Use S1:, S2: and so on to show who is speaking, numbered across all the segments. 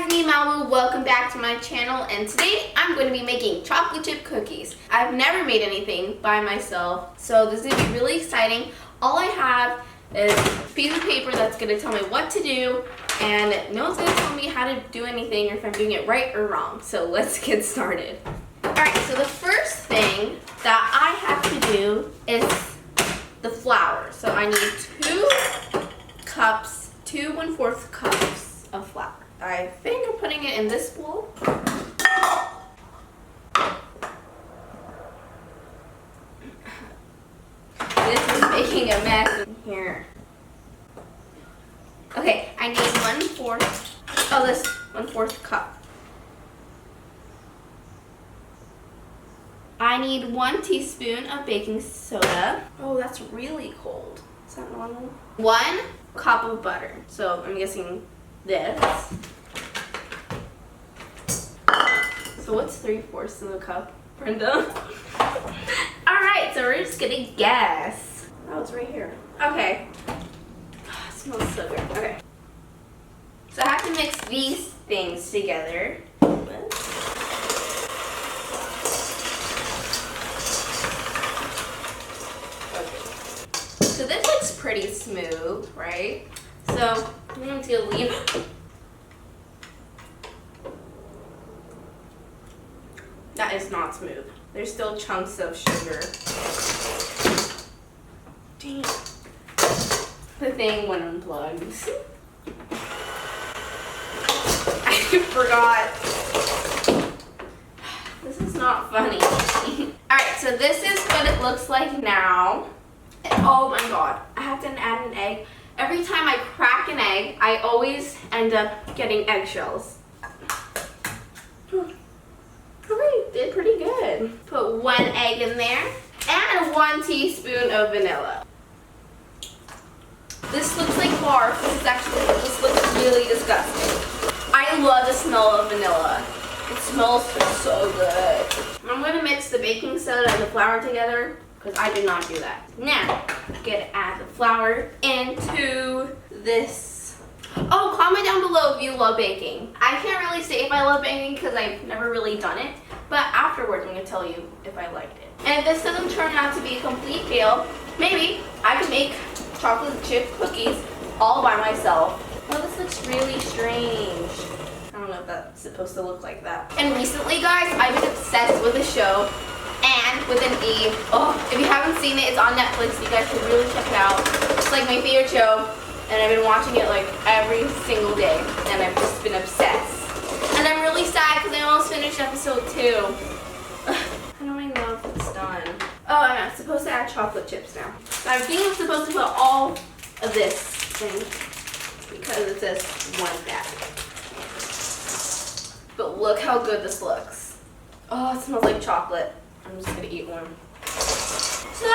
S1: guys, me Malibu, welcome back to my channel, and today I'm going to be making chocolate chip cookies. I've never made anything by myself, so this is going to be really exciting. All I have is a piece of paper that's going to tell me what to do, and no one's going to tell me how to do anything or if I'm doing it right or wrong. So let's get started. Alright, so the first thing that I have to do is the flour. So I need 2 cups, 2 1/4 cups of flour. I think I'm putting it in this bowl. This is making a mess in here. Okay, I need 1/4. Oh, this 1/4 cup. I need 1 teaspoon of baking soda. Oh, that's really cold. Is that normal? 1 cup of butter. So I'm guessing this. So what's 3/4 of a cup, Brenda? Alright, so we're just gonna guess. Oh, it's right here. Okay. It smells so good. Okay. So I have to mix these things together. So this looks pretty smooth, right? So I'm going to leave. That is not smooth. There's still chunks of sugar. Dang. The thing went unplugged. I forgot. This is not funny. Alright, so this is what it looks like now. Oh my god, I have to add an egg. Every time I crack an egg, I always end up getting eggshells. Okay, did pretty good. Put 1 egg in there and 1 teaspoon of vanilla. This looks like barf. This looks really disgusting. I love the smell of vanilla. It smells so good. I'm going to mix the baking soda and the flour together, because I did not do that. Now, I'm going to add the flour into this. Oh, comment down below if you love baking. I can't really say if I love baking because I've never really done it, but afterwards I'm going to tell you if I liked it. And if this doesn't turn out to be a complete fail, maybe I can make chocolate chip cookies all by myself. Oh, this looks really strange. I don't know if that's supposed to look like that. And recently, guys, I've been obsessed with a show. And with an E. Oh, if you haven't seen it, it's on Netflix. You guys should really check it out. It's like my favorite show, and I've been watching it like every single day, and I've just been obsessed. And I'm really sad because I almost finished episode 2. I don't even know if it's done. Oh, I'm supposed to add chocolate chips now. So I think I'm supposed to put all of this thing because it says 1 bag. But look how good this looks. Oh, it smells like chocolate. I'm just gonna eat one. So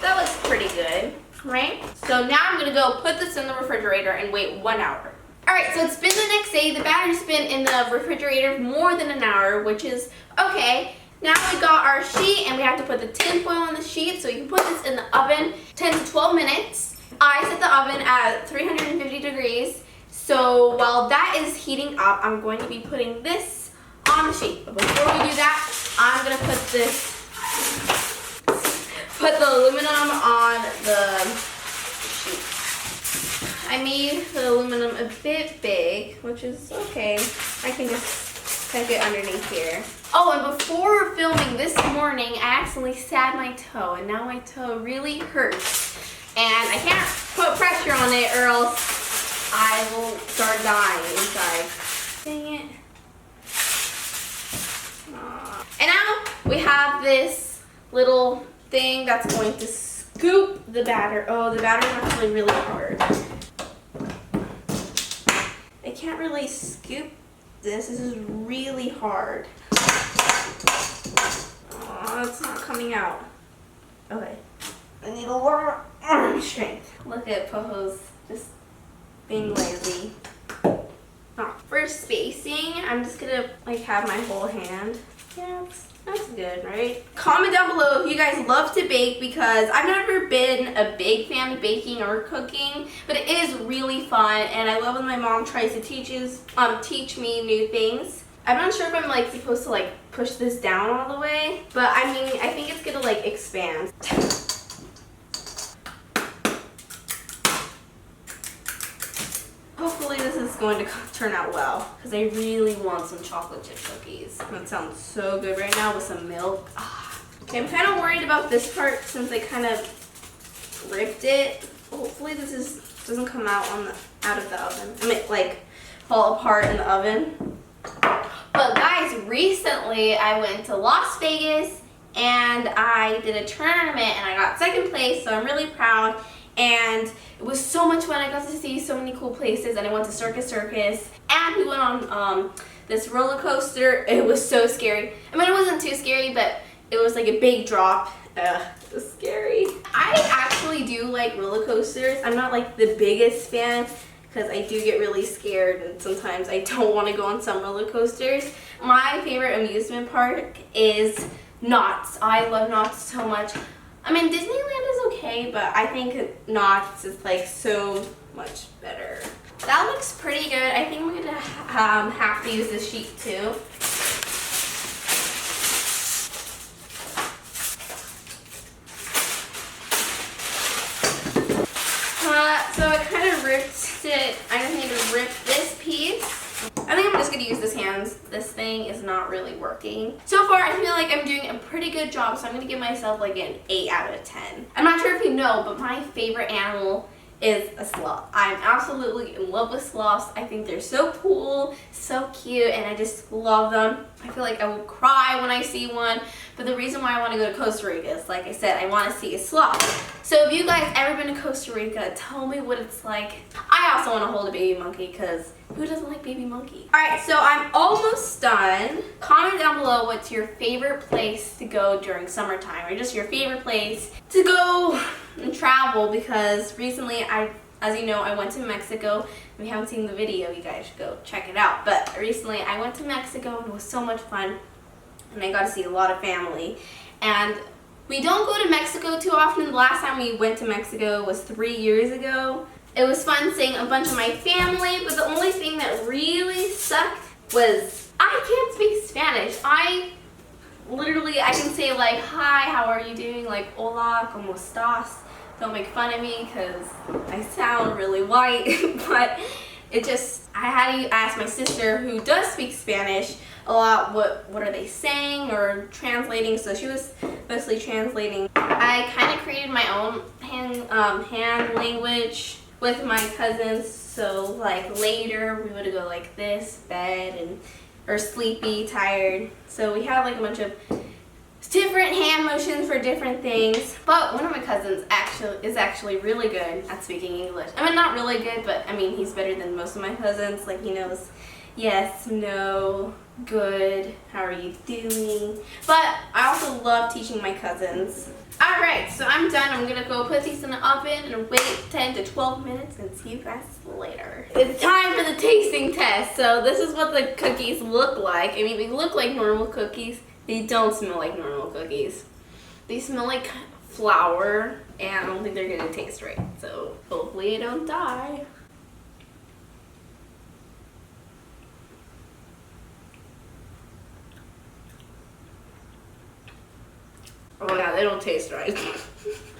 S1: that looks pretty good, right? So now I'm gonna go put this in the refrigerator and wait 1 hour. Alright, so it's been the next day. The batter's been in the refrigerator more than an hour, which is okay. Now we got our sheet and we have to put the tin foil on the sheet, so you can put this in the oven 10 to 12 minutes. I set the oven at 350 degrees. So while that is heating up, I'm going to be putting this on the sheet. But before we do that, I'm gonna put the aluminum on the sheet. I made the aluminum a bit big, which is okay. I can just tuck it underneath here. Oh, and before filming this morning, I accidentally stabbed my toe, and now my toe really hurts. And I can't put pressure on it or else I will start dying inside. Dang it. And now we have this little thing that's going to scoop the batter. Oh, the batter's actually really hard. I can't really scoop this. This is really hard. Oh, it's not coming out. Okay. I need a lot of arm strength. Look at Poho's just being lazy. For spacing, I'm just gonna like have my whole hand Yeah, that's good, right? Comment down below if you guys love to bake, because I've never been a big fan of baking or cooking, but it is really fun, and I love when my mom tries to teach me new things. I'm not sure if I'm like supposed to like push this down all the way, but I mean, I think it's gonna like expand. Hopefully this is going to turn out well, because I really want some chocolate chip cookies. That sounds so good right now with some milk. Okay, I'm kind of worried about this part since I kind of ripped it. Hopefully this doesn't come out out of the oven. I mean, like fall apart in the oven. But guys, recently I went to Las Vegas and I did a tournament and I got second place, so I'm really proud. And it was so much fun. I got to see so many cool places, and I went to Circus Circus, and we went on this roller coaster. It was so scary. I mean, it wasn't too scary, but it was like a big drop. It was scary. I actually do like roller coasters. I'm not like the biggest fan, because I do get really scared, and sometimes I don't want to go on some roller coasters. My favorite amusement park is Knott's. I love Knott's so much. I mean, Disneyland is okay, but I think Knott's is like so much better. That looks pretty good. I think we're gonna have to use this sheet too. So I kind of ripped it. I just need to rip this piece. I think I'm just gonna use this hand. This thing is not really working. So far, I feel like I'm doing a pretty good job, so I'm gonna give myself like an 8 out of 10. I'm not sure if you know, but my favorite animal is a sloth. I'm absolutely in love with sloths. I think they're so cool, so cute, and I just love them. I feel like I will cry when I see one, but the reason why I want to go to Costa Rica is, like I said, I want to see a sloth. So if you guys ever been to Costa Rica, tell me what it's like. I also want to hold a baby monkey, because who doesn't like baby monkey? Alright, so I'm almost done. Comment down below what's your favorite place to go during summertime, or just your favorite place to go and travel, because recently as you know, I went to Mexico. If you haven't seen the video, you guys should go check it out. But recently I went to Mexico and it was so much fun, and I got to see a lot of family. And we don't go to Mexico too often. The last time we went to Mexico was 3 years ago. It was fun seeing a bunch of my family, but the only thing that really sucked was I can't speak Spanish. I can say like, hi, how are you doing? Like, hola, ¿cómo estás? Don't make fun of me because I sound really white, but it just, I had to ask my sister, who does speak Spanish a lot, what are they saying or translating, so she was mostly translating. I kind of created my own hand language with my cousins, so like later we would go like this, bed, or sleepy, tired. So we had like a bunch of different hand motions for different things. But one of my cousins is actually really good at speaking English. I mean, not really good, but I mean, he's better than most of my cousins. Like, he knows yes, no, good, how are you doing? But I also love teaching my cousins. Alright, so I'm done. I'm gonna go put these in the oven and wait 10 to 12 minutes and see you guys later. It's time for the tasting test. So this is what the cookies look like. I mean, they look like normal cookies. They don't smell like normal cookies. They smell like flour, and I don't think they're gonna taste right. So hopefully I don't die. Oh yeah, they don't taste right.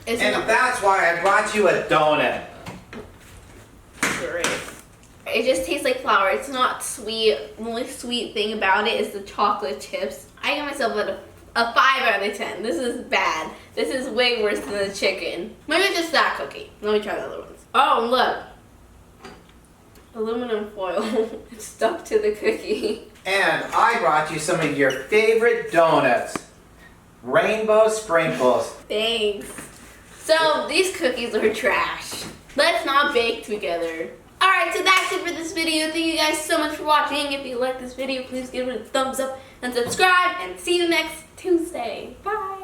S2: And that's why I brought you a donut.
S1: Great. It just tastes like flour. It's not sweet. The only sweet thing about it is the chocolate chips. I give myself a 5 out of 10. This is bad. This is way worse than the chicken. Maybe just that cookie. Let me try the other ones. Oh, look. Aluminum foil. It's stuck to the cookie.
S2: And I brought you some of your favorite donuts. Rainbow sprinkles.
S1: Thanks. So, these cookies are trash. Let's not bake together. Alright, so that's it for this video. Thank you guys so much for watching. If you like this video, please give it a thumbs up and subscribe. And see you next Tuesday. Bye.